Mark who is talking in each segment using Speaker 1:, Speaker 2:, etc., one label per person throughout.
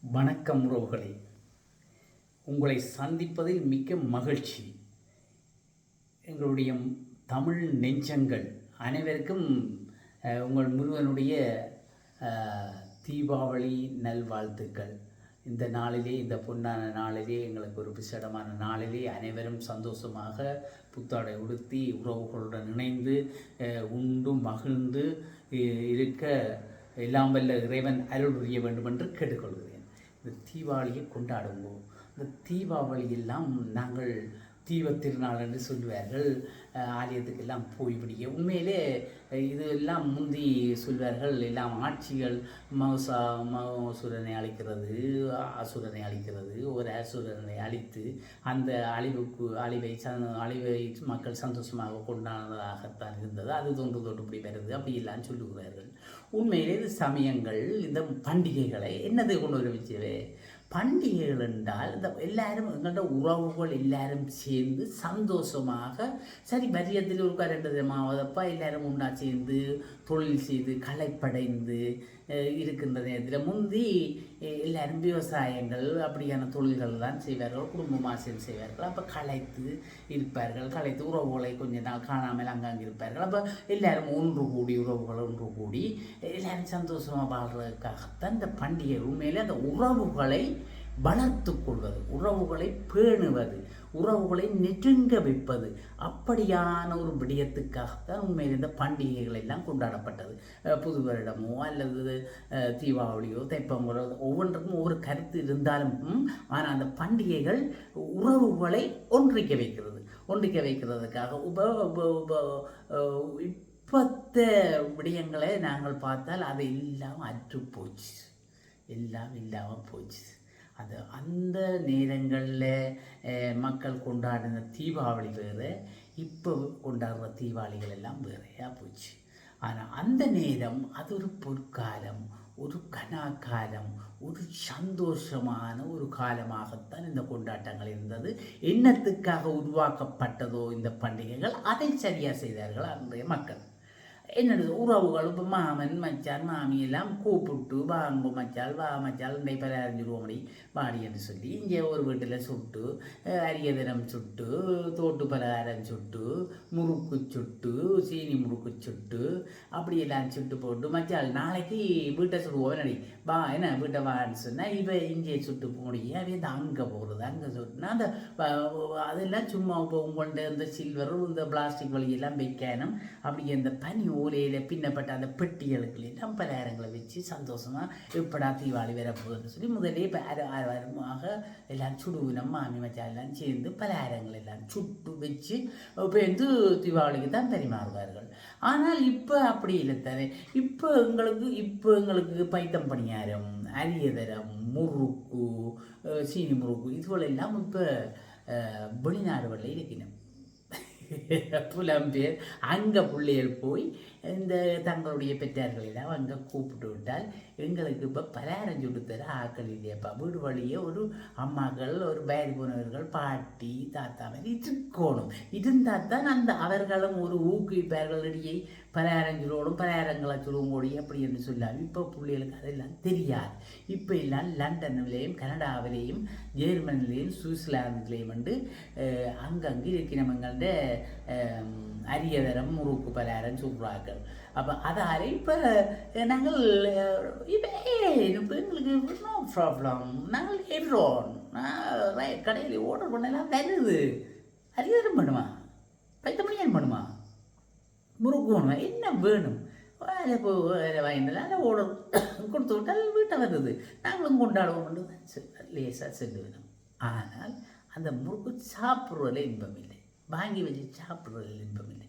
Speaker 1: வணக்கம் உறவுகளே, உங்களை சந்திப்பதில் மிக்க மகிழ்ச்சி. எங்களுடைய தமிழ் நெஞ்சங்கள் அனைவருக்கும் உங்கள் முருகனுடைய தீபாவளி நல்வாழ்த்துக்கள். இந்த நாளிலே, இந்த பொன்னான நாளிலே, எங்களுக்கு ஒரு விசேடமான நாளிலே அனைவரும் சந்தோஷமாக புத்தாடை உடுத்தி உறவுகளுடன் இணைந்து உண்டு மகிழ்ந்து இருக்க எல்லாம் வல்ல இறைவன் அருள் புரிய வேண்டும் என்று கேட்டுக்கொள்கிறேன். இந்த தீபாவளியை கொண்டாடுவோம். இந்த தீபாவளியெல்லாம் நாங்கள் தீபத்திருநாள் என்று சொல்லுவார்கள். ஆலயத்துக்கெல்லாம் போய்விடிய உண்மையிலே இது எல்லாம் முந்தி சொல்வார்கள். எல்லாம் ஆட்சிகள் மகோசுரனை அழிக்கிறது, அசுரனை அழிக்கிறது. ஒரு அசுரனை அழித்து அந்த அழிவை மக்கள் சந்தோஷமாக கொண்டாடுவதாகத்தான் இருந்தது. அது தொன்று இப்படி வருது அப்படியெல்லாம் சொல்லுகிறார்கள். உண்மையிலே இது சமயங்கள் இந்த பண்டிகைகளை என்னதை கொண்டு வர வச்சவே பண்டிகைகள் என்றால் இந்த எல்லாரும் எங்கள்கிட்ட உறவுகள் எல்லாரும் சேர்ந்து சந்தோஷமாக சரி வரியத்தில் ஒரு 2 தினமாவதப்பா எல்லாரும் ஒன்றா சேர்ந்து தொழில் செய்து களைப்படைந்து இருக்கின்ற நேரத்தில் முந்தி எல்லாரும் விவசாயங்கள் அப்படியான தொழில்கள் தான் செய்வார்கள், குடும்பமாக சேர்ந்து செய்வார்கள். அப்போ களைத்து இருப்பார்கள், களைத்து உறவுகளை கொஞ்ச நாள் காணாமல் அங்கங்கே இருப்பார்கள். அப்போ எல்லாரும் ஒன்று கூடி உறவுகள் ஒன்று கூடி எல்லாரும் சந்தோஷமாக வாழ்கிறதுக்காகத்தான் இந்த பண்டிகை. உண்மையிலே அந்த உறவுகளை வளர்த்து கொள்வது, உறவுகளை பேணுவது, உறவுகளை நெருங்க வைப்பது, அப்படியான ஒரு விடயத்துக்காகத்தான் உண்மையில் இந்த பண்டிகைகள் எல்லாம் கொண்டாடப்பட்டது. புது வருடமோ அல்லது தீபாவளியோ தைப்பொங்கலோ ஒவ்வொன்றுக்கும் ஒவ்வொரு கருத்து இருந்தாலும் ஆனால் அந்த பண்டிகைகள் உறவுகளை ஒன்றிக்க வைக்கிறதுக்காக இப்பத்த விடயங்களை நாங்கள் பார்த்தால் அது எல்லாம் அற்றுப்போச்சு, எல்லாம் இல்லாமல் போச்சு. அந்த நேரங்களில் மக்கள் கொண்டாடின தீபாவளி வேறு, இப்போ கொண்டாடுற தீபாவளிகள் எல்லாம் வேறையாக போச்சு. ஆனால் அந்த நேரம் அது ஒரு பொற்காலம், ஒரு கனாக்காலம், ஒரு சந்தோஷமான ஒரு காலமாகத்தான் இந்த கொண்டாட்டங்கள் இருந்தது. என்னத்துக்காக உருவாக்கப்பட்டதோ இந்த பண்டிகைகள், அதை சரியாக செய்தார்கள் அன்றைய மக்கள். என்னது உறவுகள் இப்போ மாமன் மச்சான் மாமியெல்லாம் கூப்பிட்டு வாங்க மச்சால் வா மச்சால் இன்றை பலரிஞ்சிருவோம் வாடி என்று சொல்லி இங்கே ஒரு வீட்டில் சுட்டு அரியதனம் சுட்டு தோட்டு பலகாரம் சுட்டு முறுக்கு சுட்டு சீனி முறுக்கு சுட்டு அப்படியெல்லாம் சுட்டு போட்டு மச்சால் நாளைக்கு வீட்டை சுடுவோம் நடி வா என்ன வீட்டை வான்னு சொன்னால் இவ இங்கே சுட்டு போடியே அவை இந்த அங்கே போகிறது அங்கே சுட்டுனா அந்த அதெல்லாம் சும்மா இப்போ உங்கள்கிட்ட இந்த சில்வர் இந்த பிளாஸ்டிக் வழியெல்லாம் வைக்கணும். அப்படி இந்த பனி ஓலையில் பின்னப்பட்ட அந்த பெட்டிகளுக்கு எல்லாம் பலகாரங்களை வச்சு சந்தோஷமாக எப்படா தீபாவளி வரப்போகுதுன்னு சொல்லி முதலே இப்போ அரைவாரமாக எல்லாம் சுடுவினம் மாமி மச்சான் எல்லாம் சேர்ந்து பலகாரங்கள் எல்லாம் சுட்டு வச்சு இப்போ வந்து தீபாவளிக்கு தான் பரிமாறுவார்கள். ஆனால் இப்போ அப்படி இல்லை தானே. இப்போ எங்களுக்கு பைத்தம் பணியாரம், அரியதரம், முறுக்கு, சீனி முறுக்கு இதுகளெல்லாம் இப்போ வெளிநாடுகளில் இருக்கணும். புலம்பெயர் அங்கே பிள்ளைகள் போய் இந்த தங்களுடைய பெற்றார்களெல்லாம் அங்கே கூப்பிட்டு விட்டால் எங்களுக்கு இப்போ பலகாரம் சுட்டு தர ஆக்கள் இல்லையாப்பா. வீடு வழியே ஒரு அம்மாக்கள், ஒரு வயது போனவர்கள், பாட்டி தாத்தா மாதிரி இருக்கணும். இருந்தால் தான் அந்த அவர்களும் ஒரு ஊக்குவிப்பார்கள். இடையே பலகாரங்களோடும் பலகாரங்களை சொல்லுவோடி அப்படி என்று சொல்லாது. இப்போ பிள்ளைகளுக்கு அதெல்லாம் தெரியாது. இப்போ எல்லாம் லண்டன்லேயும் கனடாவிலேயும் ஜெர்மனிலேயும் சுவிட்சர்லாந்துலேயும் வந்து அங்கங்கே இருக்கிறவங்கள்ட அரியதரம் முறுக்கு பலகாரம் சொல்கிறார்கள். அப்போ அதால் இப்போ நாங்கள் இப்போ எங்களுக்கு நோ ப்ராப்ளம், நாங்கள் ஏற்றோம் கடையில் ஆர்டர் பண்ணலாம் வருது. அரியதரம் பண்ணுமா, பைத்தமணியான் பண்ணுமா, முறுக்கு வேணுமா, என்ன வேணும் வேலை போ வேலை வாங்கினால அந்த ஆர்டர் கொடுத்து விட்டால் வீட்டை வருது. நாங்களும் கொண்டாடுவோம் லேசாக சென்று வேணும். ஆனால் அந்த முறுக்கு சாப்பிட்றதுல இன்பம் இல்லை, வாங்கி வச்சு சாப்பிட்றதில் இன்பம் இல்லை.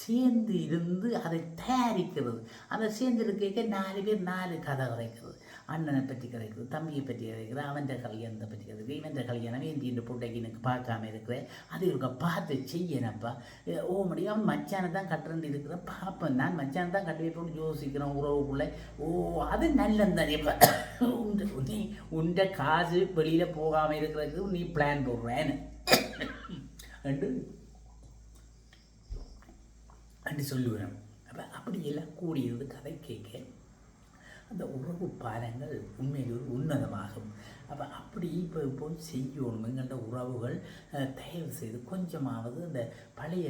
Speaker 1: சேர்ந்து இருந்து அதை தயாரிக்கிறது, அதை சேர்ந்து இருக்க 4 பேர் 4 கதை கதைக்கிறது. அண்ணனை பற்றி கதைக்கிறது, தம்பியை பற்றி கதைக்கிறது, அவன் கல்யாணத்தை பற்றி கதைக்கிறது, இவன் கல்யாணம் வேண்டிய புட்டைக்கு எனக்கு பார்க்காம இருக்கிறேன், அது இருக்க பார்த்து செய்யணப்பா. முடியும் அவன் மச்சானை தான் கட்டுறேன்னு இருக்கிறேன் பார்ப்பேன், நான் மச்சானை தான் கட்டி வைப்போன்னு யோசிக்கிறேன் உறவுக்குள்ளே. அது நல்லந்தானே. நீ உண்ட காசு வெளியில் போகாமல் இருக்கிறதுக்கு நீ பிளான் போடுறேன்னு அப்படி சொல்லுவேன். அப்போ அப்படியெல்லாம் கூடியிருந்து கதை கேட்க அந்த உறவு பாலங்கள் உண்மையில் ஒரு உன்னதமாகும். அப்போ அப்படி இப்போ செய்யணும். எங்கள்கிட்ட உறவுகள் தயவு செய்து கொஞ்சமாவது இந்த பழைய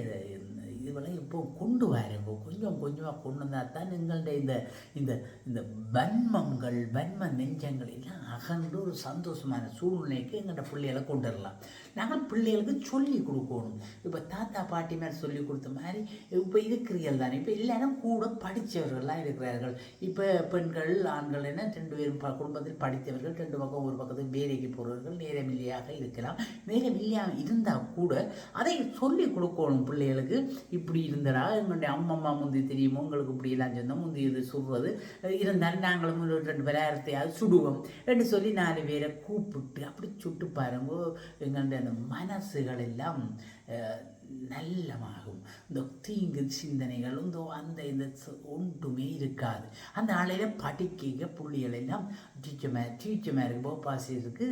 Speaker 1: இதுவெல்லாம் இப்போ கொண்டு வரப்போ கொஞ்சம் கொஞ்சமாக கொண்டு வந்தால் தான் எங்கள்கிட்ட இந்த இந்த இந்த வன்ம நெஞ்சங்கள் எல்லாம் அகன்று ஒரு சந்தோஷமான சூழ்நிலைக்கு எங்கள்கிட்ட பிள்ளைகளை கொண்டு வரலாம். நாங்கள் பிள்ளைகளுக்கு சொல்லி கொடுக்கணும். இப்போ தாத்தா பாட்டி மேலே சொல்லி கொடுத்த மாதிரி இப்போ இருக்கிறீர்கள் தானே. இப்போ எல்லாரும் கூட படித்தவர்கள்லாம் இருக்கிறார்கள். இப்போ பெண்கள் ஆண்கள் என்ன 2 பேரும் குடும்பத்தில் படித்தவர்கள் 2 பக்கம் ஒரு பக்கத்துக்கு வேலைக்கு போகிறவர்கள் நேரமில்லையாக இருக்கலாம். நேரமில்லையாக இருந்தால் கூட அதை சொல்லி கொடுக்கணும் பிள்ளைகளுக்கு. இப்படி இருந்தடா எங்களுடைய அம்மம்மா முந்தி தெரியுமோ உங்களுக்கு இப்படி எல்லாம் சொன்னோம் முந்தி இது சுடுறது இருந்தாலும் நாங்களும் 2 பேராயிரத்தையாவது சுடுவோம் என்று சொல்லி 4 பேரை கூப்பிட்டு அப்படி சுட்டு பாருங்க. எங்களுடைய அந்த மனசுகள் எல்லாம் நல்லமாகும். இந்த தீங்கு சிந்தனைகள் அந்த இந்த ஒன்றுமே இருக்காது. அந்த ஆளையில் படிக்க புள்ளிகள் எல்லாம் டீச்சர் போப்பாசியருக்கு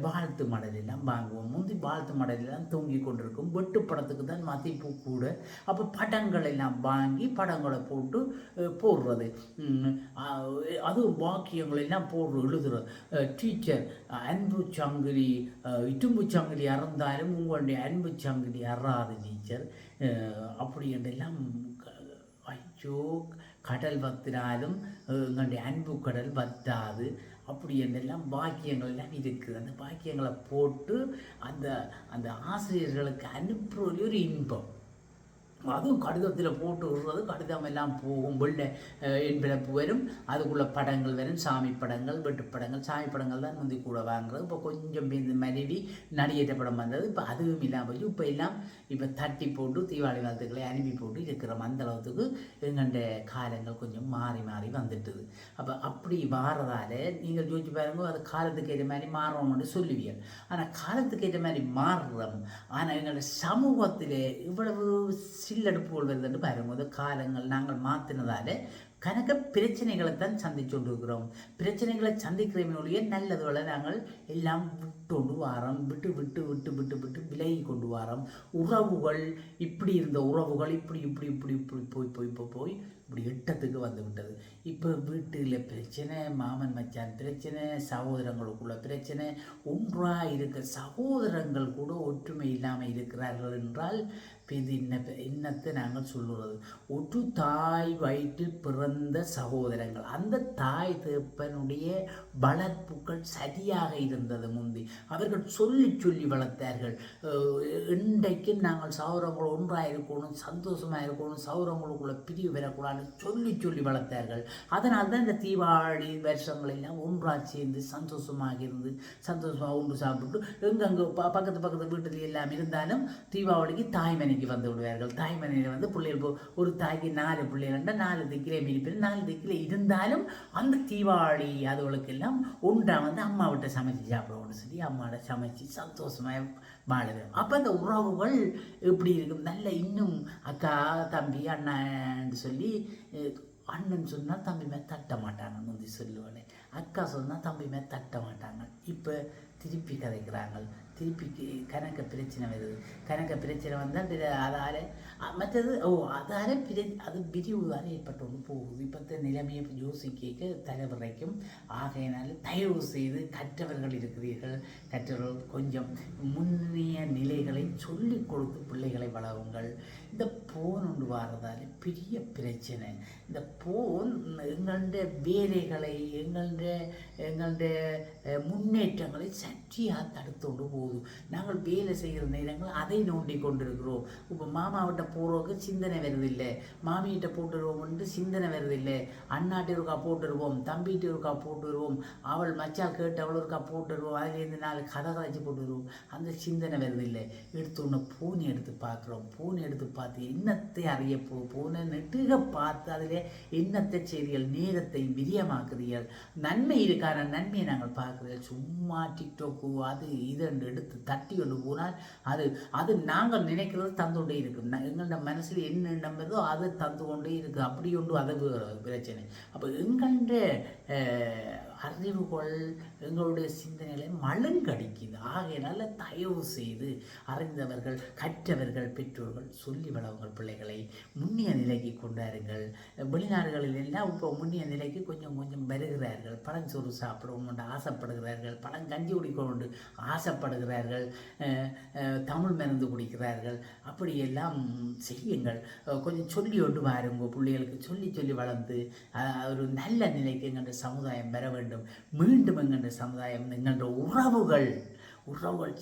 Speaker 1: வாழ்த்து மடல் எல்லாம் வாங்குவோம். முந்தி வாழ்த்து மடல் எல்லாம் தூங்கி கொண்டிருக்கும். வெட்டு படத்துக்கு தான் மதிப்பு கூட. அப்போ படங்கள் எல்லாம் வாங்கி படங்களை போட்டு போடுறது, அதுவும் வாக்கியங்கள் எல்லாம் எழுதுறது. டீச்சர் அன்பு சங்கிலி இட்டும்பு சங்கிலி அறந்தாலும் உங்களுடைய அன்பு சங்கிலி அறாது டீச்சர் அப்படி என்றெல்லாம். ஐயோ கடல் வத்தினாலும் எங்களுடைய அன்பு கடல் வத்தாது அப்படி என்றெல்லாம் வாக்கியங்கள் எல்லாம் இருக்குது. அந்த வாக்கியங்களை போட்டு அந்த அந்த ஆசிரியர்களுக்கு அனுப்புறதுலேயே ஒரு இன்பம். அதுவும் கடிதத்தில் போட்டு விடுறது. கடிதம் எல்லாம் போகும். வெள்ளை என்பிழப்பு வரும். அதுக்குள்ளே படங்கள் வரும். சாமி படங்கள் வெட்டு படங்கள். சாமி படங்கள் தான் முந்தி கூட வாங்குறது. இப்போ கொஞ்சம் இந்த மனைவி நடிகேற்ற படம் வந்தது. இப்போ அதுவும் இல்லாமல் போய் இப்போ எல்லாம் இப்போ தட்டி போட்டு தீபாவளி வாழ்த்துக்களை அனுப்பி போட்டு இருக்கிறோம். அந்த அளவுக்கு எங்களுடைய காலங்கள் கொஞ்சம் மாறி மாறி வந்துட்டுது. அப்போ அப்படி மாறதால நீங்கள் யோசிச்சு பாருங்க, அது காலத்துக்கு ஏற்ற மாதிரி மாறுறோம்னு சொல்லுவீங்க. ஆனால் காலத்துக்கு ஏற்ற மாதிரி மாறுறோம். ஆனால் எங்களுடைய சமூகத்தில் இவ்வளவு சில்லடுப்புகள் வருதுன்னு பாரும்போது காலங்கள் நாங்கள் மாற்றினதால கணக்க பிரச்சனைகளைத்தான் சந்திச்சு கொண்டு இருக்கிறோம். பிரச்சனைகளை சந்திக்கிறவனுடைய நல்லதுகளை நாங்கள் எல்லாம் விட்டு வாரோம். விட்டு விட்டு விட்டு விட்டு விட்டு விலகி கொண்டு வாரோம். உறவுகள் இப்படி இருந்த உறவுகள் இப்படி இப்படி இப்படி இப்படி போய் போய் போய் போய் இப்படி எட்டத்துக்கு வந்து விட்டது. இப்போ வீட்டில் பிரச்சனை, மாமன் மச்சான் பிரச்சனை, சகோதரங்களுக்குள்ள பிரச்சனை, ஒன்றாக இருக்க சகோதரங்கள் கூட ஒற்றுமை இல்லாமல் இருக்கிறார்கள் என்றால் இது இன்னத்தை நாங்கள் சொல்லுறது. ஒரு தாய் வயிற்றில் பிறந்த சகோதரங்கள். அந்த தாய் தகப்பனுடைய வளர்ப்புகள் சரியாக இருந்தது முந்தி. அவர்கள் சொல்லி சொல்லி வளர்த்தார்கள். இன்றைக்கு நாங்கள் சகோதரங்கள் ஒன்றாக இருக்கணும், சந்தோஷமாக இருக்கணும், சகோதரங்களுக்குள்ள பிரிவு வரக்கூடாதுன்னு சொல்லி சொல்லி வளர்த்தார்கள். அதனால் தான் இந்த தீபாவளி வருஷங்கள் எல்லாம் ஒன்றாக சேர்ந்து சந்தோஷமாக இருந்து சந்தோஷமாக ஒன்று சாப்பிட்டு எங்கெங்கே பக்கத்து வீட்டில் எல்லாம் இருந்தாலும் தீபாவளிக்கு தாய்மனைக்கு வந்து விடுவார்கள். தாய்மனையில் வந்து பிள்ளைகள் ஒரு தாய்க்கு 4 பிள்ளைகள் 4 திக்கிலே மிதிப்பில் 4 திக்கிலே இருந்தாலும் அந்த தீபாவளி அதுகளுக்கெல்லாம் ஒன்றா வந்து அம்மாவிட்ட சமைச்சு சாப்பிடுவோம்னு சொல்லி அம்மாவோட சமைச்சு சந்தோஷமாக வாழுது. அப்போ அந்த உறவுகள் எப்படி இருக்கும் நல்ல இன்னும் அக்கா தம்பி அண்ணான்னு சொல்லி அண்ணன் சொன்னால் தம்பி மேலே தட்ட மாட்டாங்கன்னு வந்து சொல்லுவானே. அக்கா சொன்னால் தம்பி மேலே தட்ட மாட்டாங்க. இப்போ திருப்பி கதைக்கிறாங்க. திருப்பி கணக்க பிரச்சனை வருது. கணக்க பிரச்சனை வந்தால் அதால் மற்றது அதால் அது விரிவுதால் ஏற்பட்டு ஒன்று போகுது. இப்போத்த நிலைமையை யோசிக்க தலைவரைக்கும். ஆகையினால தயவு செய்து கற்றவர்கள் இருக்கிறீர்கள், கற்றவர்கள் கொஞ்சம் முன்னிய நிலைகளை சொல்லிக் கொடுத்து பிள்ளைகளை வளருங்கள். இந்த போன் ஒன்று வாரதால் பெரிய பிரச்சனை. இந்த போன் எங்களுடைய வேலைகளை எங்களுடைய முன்னேற்றங்களை சற்றியாக தடுத்து கொண்டு போகுது. நாங்கள் வேலை செய்கிற நேரங்கள் அதை நோண்டி கொண்டிருக்கிறோம். இப்போ மாமாவிட்ட போகிறவங்க சிந்தனை வருதில்லை, மாமிகிட்ட போட்டுருவோம்ன்ட்டு சிந்தனை வருதில்லை. அண்ணாட்டி ஒருக்கா போட்டுருவோம், தம்பிகிட்ட ஒருக்கா போட்டுருவோம், அவள் மச்சா கேட்டு அவள் ஒருக்கா போட்டுருவோம், அதுலேருந்து 4 கதை கதைச்சி போட்டுருவோம். அந்த சிந்தனை வருதில்லை. எடுத்தோன்னே பூனை எடுத்து பார்க்குறோம். பூனை எடுத்து பார்த்து என்னத்தை அறிய பூனை நெட்டுக பார்த்து அதில் என்னத்தை செய்திகள் நேரத்தை விரியமாக்குறீர்கள். நன்மை இருக்கான நன்மையை நாங்கள் பார்க்குறீர்கள். சும்மா டிக்டாக்கு அது இதென்று எடுத்து தட்டி கொண்டு போனால் அது நாங்கள் நினைக்கிறது தந்து கொண்டே இருக்கும். எங்களோட மனசில் என்ன நம்பதோ அதை தந்து கொண்டே இருக்குது. அப்படி ஒன்று அது பிரச்சனை. அப்போ எங்கள்ட அறிவுகள் எங்களுடைய சிந்தனைகளை மழுங்கடிக்குது. ஆகையினால தயவு செய்து அறிந்தவர்கள் கற்றவர்கள் பெற்றோர்கள் சொல்லி வளவுங்கள் பிள்ளைகளை முன்னிய நிலைக்கு கொண்டாருங்கள். வெளிநாடுகளில் எல்லாம் இப்போ முன்னிய நிலைக்கு கொஞ்சம் கொஞ்சம் வருகிறார்கள். பழஞ்சோறு சாப்பிடுவோம் என்று ஆசைப்படுகிறார்கள், பழங்கஞ்சி குடிக்கொண்டு ஆசைப்படுகிறார்கள், தமிழ் மருந்து குடிக்கிறார்கள். அப்படியெல்லாம் செய்யுங்கள். கொஞ்சம் சொல்லி கொண்டு வாருங்க. பிள்ளைகளுக்கு சொல்லி சொல்லி வளர்ந்து ஒரு நல்ல நிலைக்கு எங்கள்கிட்ட சமுதாயம் பெற வேண்டும். மீண்டும் எங்கள்கிட்ட சமுதாயம் எங்கள்கிட்ட உறவுகள்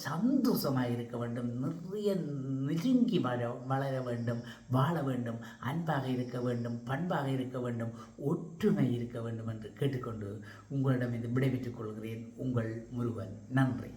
Speaker 1: சந்தோஷமாக இருக்க வேண்டும். நிறைய நெருங்கி வளர வேண்டும், வாழ வேண்டும், அன்பாக இருக்க வேண்டும், பண்பாக இருக்க வேண்டும், ஒற்றுமை இருக்க வேண்டும் என்று கேட்டுக்கொண்டு உங்களிடம் இது விடைபெற்றுக் கொள்கிறேன். உங்கள் முருகன். நன்றி.